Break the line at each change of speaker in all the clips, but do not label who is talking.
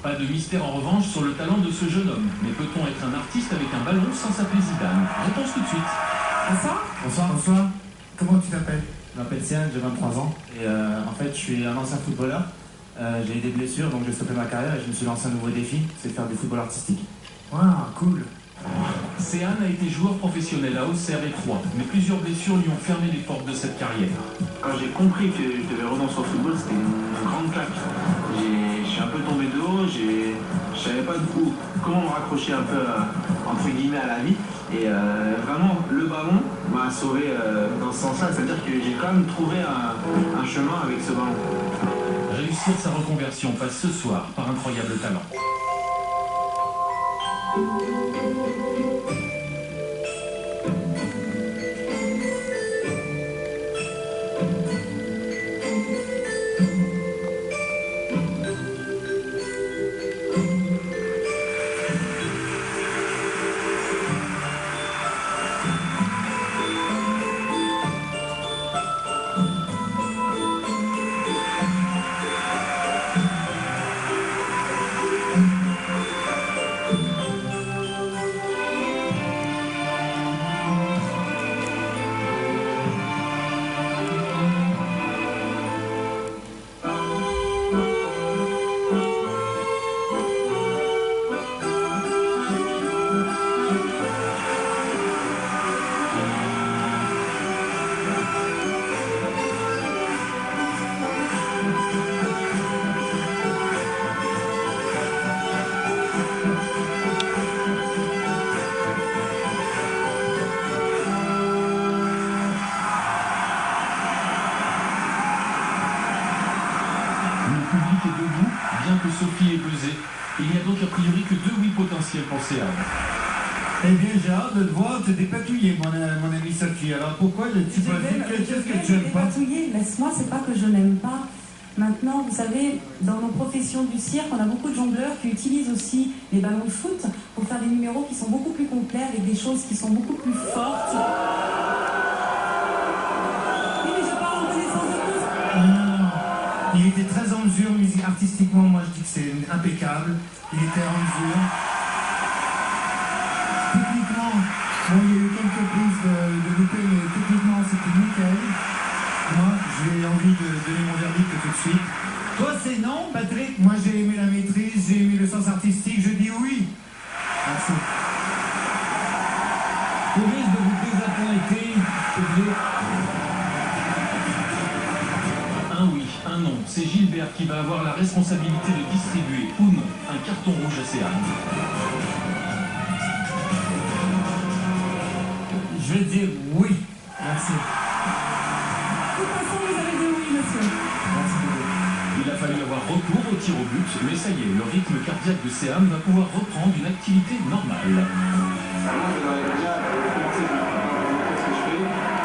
Pas de mystère en revanche sur le talent de ce jeune homme. Mais peut-on être un artiste avec un ballon sans s'appeler Zidane? Réponse tout de suite.
Bonsoir.
Bonsoir. Bonsoir. Comment tu t'appelles?
Je m'appelle Sian, j'ai 23 ans et en fait je suis un ancien footballeur. J'ai eu des blessures donc j'ai stoppé ma carrière et je me suis lancé un nouveau défi, c'est faire du football artistique.
Waouh, cool.
Sehan a été joueur professionnel à Auxerre et Troyes, mais plusieurs blessures lui ont fermé les portes de cette carrière.
Quand j'ai compris que je devais renoncer au football, c'était une grande claque. Je suis un peu tombé de haut, je savais pas du coup comment me raccrocher un peu entre guillemets à la vie. Et vraiment, le ballon m'a sauvé dans ce sens-là, c'est-à-dire que j'ai quand même trouvé un chemin avec ce ballon.
Réussir sa reconversion passe ce soir par incroyable talent. Le public est debout, bien que Sophie ait pesé. Il n'y a donc a priori que 2 oui potentiels pour Sehan.
Eh bien, j'ai hâte de te voir te dépatouiller, mon ami Sophie. Alors pourquoi tu peux dire quelque chose que tu n'aimes pas?
Dépatouiller, laisse-moi, c'est pas que je n'aime pas. Maintenant, vous savez, dans nos professions du cirque, on a beaucoup de jongleurs qui utilisent aussi les ballons de foot pour faire des numéros qui sont beaucoup plus complets, avec des choses qui sont beaucoup plus fortes. Oui, mais je parle en connaissance de cause.
Non. Il était très en mesure, artistiquement, moi je dis que c'est impeccable. Il était en mesure. Techniquement, bon, il y a eu quelques prises de loupé, mais techniquement c'était nickel. Moi, j'ai envie de donner mon verdict tout de suite. Toi, c'est non, Patrick? Moi, j'ai aimé la maîtrise, j'ai aimé le sens artistique, je dis oui. Merci. Au risque de vous désappointer, public.
Un oui, un non. C'est Gilbert qui va avoir la responsabilité de distribuer ou non un carton rouge à Sehan.
Je vais dire oui. Merci.
De toute façon, vous avez dit oui, monsieur.
Merci beaucoup.
Il a fallu avoir recours au tir au but, mais ça y est, le rythme cardiaque de Sehan va pouvoir reprendre une activité normale.
Moi, je voudrais déjà commencer par montrer ce que je fais,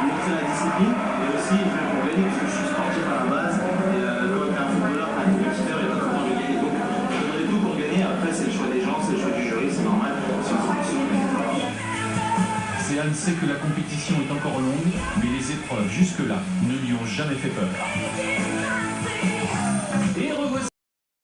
montrer la discipline, et aussi je vais pour gagner parce que je suis sportif à la base. Et quand tu es un footballeur, tu as une compétiteur et tu as tout le temps de gagner. Donc je donnerai tout pour gagner. Après, c'est le choix des gens, c'est le choix du jury, c'est normal.
Sehan sait que la compétition est encore longue, mais les épreuves jusque-là ne lui ont jamais fait peur.